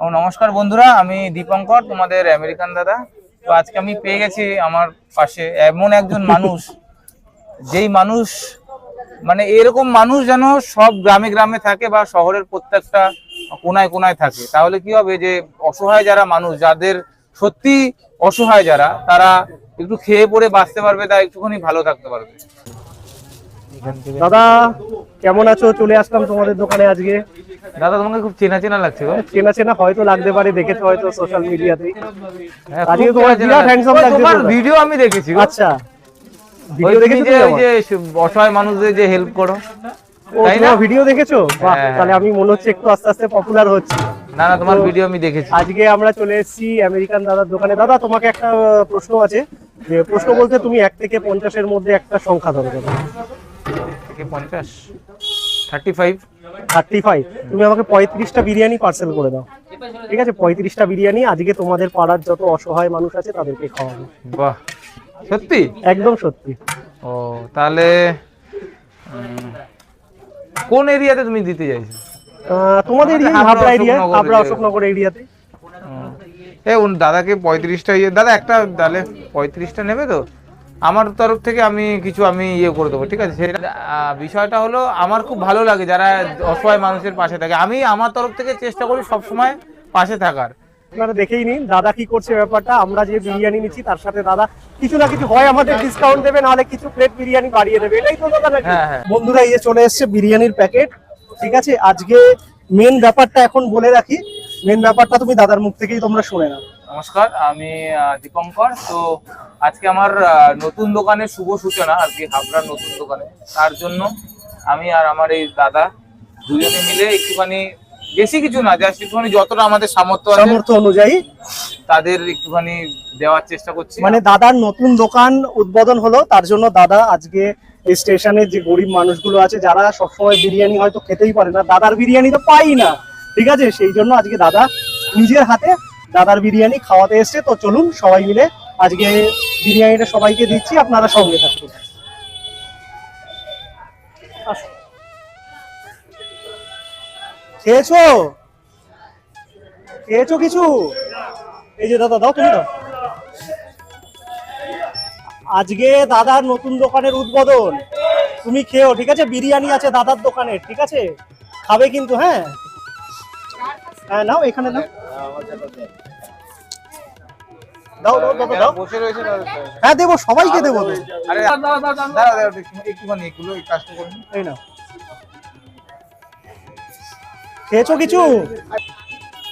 ও নমস্কার বন্ধুরা, আমি দীপঙ্কর, তোমাদের আমেরিকান দাদা। তো আজকে আমি পেয়ে গেছি আমার পাশে এমন একজন মানুষ, যেই মানুষ মানে এরকম মানুষ যেন সব গ্রামে গ্রামে থাকে বা শহরের প্রত্যেকটা কোনায় কোনায় থাকে। তাহলে কি হবে যে অসহায় যারা মানুষ, যাদের সত্যি অসহায় যারা, তারা একটু খেয়ে পরে বাঁচতে পারবে, তা একটুখানি ভালো থাকতে পারবে। দাদা কেমন আছো? চলে আসলাম তোমাদের দোকানে আজকে। দাদা, তোমাকে খুব চেনা চেনা লাগছে গো। চেনা চেনা হয়তো লাগতে পারে, দেখেছো হয়তো সোশ্যাল মিডিয়াতে। হ্যাঁ, আজকে খুব তোমার চেনা চেনা বিরাট লাগছে। হ্যান্ডসাম ওই লাগছে তোমার দাদা। ভিডিও আমি দেখেছি গো। আচ্ছা, ওই ভিডিও তুমি দেখেছো যে তুমি ওই আমার? যে অসহায় মানুষদের যে হেল্প করো, ও, তাই না? তোমার ভিডিও দেখেছো? বাহ, হ্যাঁ, তাহলে আমি মনে হচ্ছে একটু আস্তে আস্তে পপুলার হচ্ছি। না না, তোমার তো ভিডিও আমি দেখেছি। আজকে আমরা চলে এসেছি আমেরিকান দাদার দোকানে। দাদা, তোমাকে একটা প্রশ্ন আছে। যে প্রশ্ন বলতে তুমি 1 থেকে 50-এর মধ্যে একটা সংখ্যা ধরো দাদা। থেকে 50, 35। 35। তুমি আমাকে 35টা বিরিয়ানি পার্সেল করে দাও, ঠিক আছে? 35টা বিরিয়ানি আজকে তোমাদের পাড়ার যত অসহায় মানুষ আছে তাদেরকে খাওয়াবো। বাহ, সত্যি? একদম সত্যি। ও, তাহলে কোন এরিয়াতে তুমি দিতে চাইছো? তোমাদের আমাদের এরিয়া হাবড়া হাবড়া এরিয়া, অশোকনগর হাবড়া যে- অশোকনগর এরিয়াতে। দাদাকে 35টা দাদা একটা তাহলে 35টা নেবে তো? আমার তরফ থেকে আমি কিছু করে দেবো, ঠিক আছে? সেটা বিষয়টা হলো, আমার খুব ভালো লাগে যারা অসহায় মানুষের পাশে থাকে। আমি আমার তরফ থেকে চেষ্টা করি সবসময় পাশে থাকার। আপনারা দেখেই নিন দাদা কি করছে ব্যাপারটা। আমরা যে বিরিয়ানি নিচ্ছি তার সাথে দাদা কিছু না কিছু হয় আমাদের ডিসকাউন্ট দেবে, নাহলে কিছু প্লেট বিরিয়ানি বাড়িয়ে দেবে। এটাই তো দাদা নাকি? হ্যাঁ, হ্যাঁ। বন্ধুরা, এই যে চলে এসছে বিরিয়ানির প্যাকেট, ঠিক আছে? আজকে মেন ব্যাপারটা এখন বলে রাখি, মেন ব্যাপারটা তুমি দাদার মুখ থেকেই তোমরা শুনে নাও। নমস্কার, আমি দীপঙ্কর। তো আজকে আমার নতুন দোকানের শুভ সূচনা আর কি, হাবড়ার নতুন দোকানে। তার জন্য আমি আর আমার এই দাদা দুজনে মিলে একটুখানি, বেশি কিছু না, জাস্ট একটুখানি যতটা আমাদের সামর্থ্য অনুযায়ী তাদের একটুখানি দেওয়ার চেষ্টা করছি। মানে দাদার নতুন দোকান উদ্বোধন হলো, তার জন্য দাদা আজকে এই স্টেশনে যে গরিব মানুষগুলো আছে যারা সবসময় বিরিয়ানি হয়তো খেতেই পারে না, দাদার বিরিয়ানি তো পাই না, ঠিক আছে? সেই জন্য আজকে দাদা নিজের হাতে দাদার বিরিয়ানি খাওয়াতে এসছে। তো চলুন সবাই মিলে আজকে বিরিয়ানিটা সবাইকে দিচ্ছি, আপনারা সঙ্গে থাকুন। আসো। খেয়েছো? খেয়েছো কিছু? এই যে দাদা, দাও, তুমি দাও। আজকে দাদার নতুন দোকানের উদ্বোধন, তুমি খেও, ঠিক আছে? বিরিয়ানি আছে দাদার দোকানে, ঠিক আছে? খাবে কিন্তু, হ্যাঁ? হ্যাঁ, নাও, এখানে নাও। দাও দাও দাদা, দাও। বসে রয়েছে হ্যাঁ, দেবো, সবাইকে দেবো তো। আরে দাঁড়া, একটুখানি এগুলো এই কাজটা করুন। এই নাও। খেয়েছো কিছু?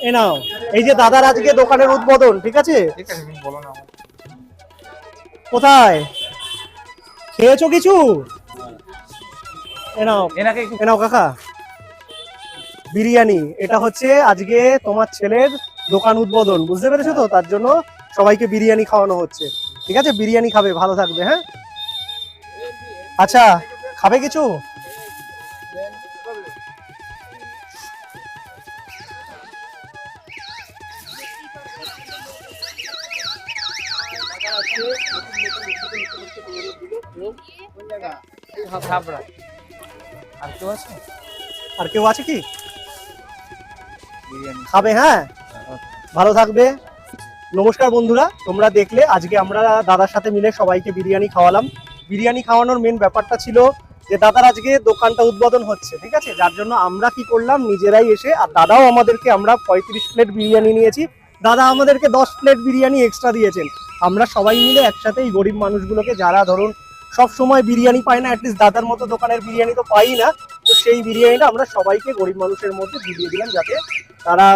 এই নাও। এই যে দাদার আজকে দোকানের উদ্বোধন, ঠিক আছে? ঠিক আছে, তুমি বলো না। কোথায় খেয়েছো কিছু? এ নাও, এনাকে একটু এ নাও কাকা, বিরিয়ানি। এটা হচ্ছে আজকে তোমার ছেলের দোকান উদ্বোধন, বুঝতে পেরেছো তো? তার জন্য সবাইকে বিরিয়ানি খাওয়ানো হচ্ছে, ঠিক আছে? বিরিয়ানি খাবে, ভালো থাকবে, হ্যাঁ? আচ্ছা, খাবে কিছু? হাবড়া। আর কেউ আছে? আর কেউ আছে কি বিরিয়ানি খাবে? হ্যাঁ, ভালো থাকবে। নমস্কার বন্ধুরা, তোমরা দেখলে আজকে আমরা দাদার সাথে মিলে সবাইকে বিরিয়ানি খাওয়ালাম। বিরিয়ানি খাওয়ানোর মেন ব্যাপারটা ছিল যে দাদার আজকে দোকানটা উদ্বোধন হচ্ছে, ঠিক আছে? যার জন্য আমরা কি করলাম, নিজেরাই এসে, আর দাদাও আমাদেরকে, আমরা 35 প্লেট বিরিয়ানি নিয়েছি, দাদা আমাদেরকে 10 প্লেট বিরিয়ানি এক্সট্রা দিয়েছেন। আমরা সবাই মিলে একসাথে এই গরিব মানুষগুলোকে, যারা ধরুন সব সময় বিরিয়ানি পায় না, অ্যাটলিস্ট দাদার মতো দোকানের বিরিয়ানি তো পাই না, তো সেই বিরিয়ানিটা আমরা সবাইকে গরিব মানুষের মধ্যে দিয়ে দিলাম, যাতে তারা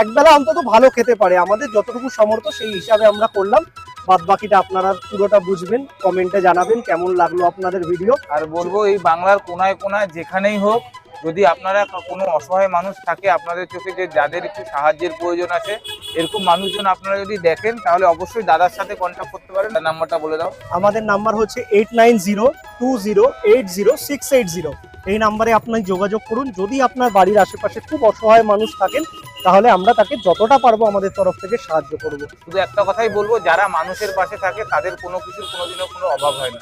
একবেলা অন্তত ভালো খেতে পারে। আমাদের যতটুকু সামর্থ্য সেই হিসাবে আমরা করলাম। বাদ বাকিটা আপনারা পুরোটা বুঝবেন, কমেন্টে জানাবেন কেমন লাগলো আপনাদের ভিডিও। আর বলবো, এই বাংলার কোনায় কোনায় যেখানেই হোক, যদি আপনারা কোনো অসহায় মানুষ থাকে আপনাদের চোখে, যে যাদের একটু সাহায্যের প্রয়োজন আছে, এরকম মানুষজন আপনারা যদি দেখেন, তাহলে অবশ্যই দাদার সাথে কন্ট্যাক্ট করতে পারেন। নাম্বারটা বলে দাও। আমাদের নাম্বার হচ্ছে 8902080680। এই নাম্বারে আপনি যোগাযোগ করুন। যদি আপনার বাড়ির আশেপাশে খুব অসহায় মানুষ থাকেন, তাহলে আমরা তাকে যতটা পারবো আমাদের তরফ থেকে সাহায্য করব। শুধু একটা কথাই বলবো, যারা মানুষের পাশে থাকে তাদের কোনো কিছুর কোনোদিনও কোনো অভাব হয় না।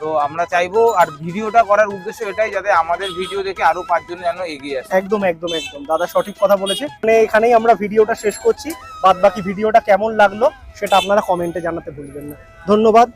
তো আমরা চাইবো, আর ভিডিওটা করার উদ্দেশ্য এটাই যাতে আমাদের ভিডিও দেখে আরো 5 জন যেন এগিয়ে আসে। একদম একদম একদম দাদা সঠিক কথা বলেছে। মানে এখানেই আমরা ভিডিওটা শেষ করছি। বাদ বাকি ভিডিওটা কেমন লাগলো সেটা আপনারা কমেন্টে জানাতে ভুলবেন না। ধন্যবাদ।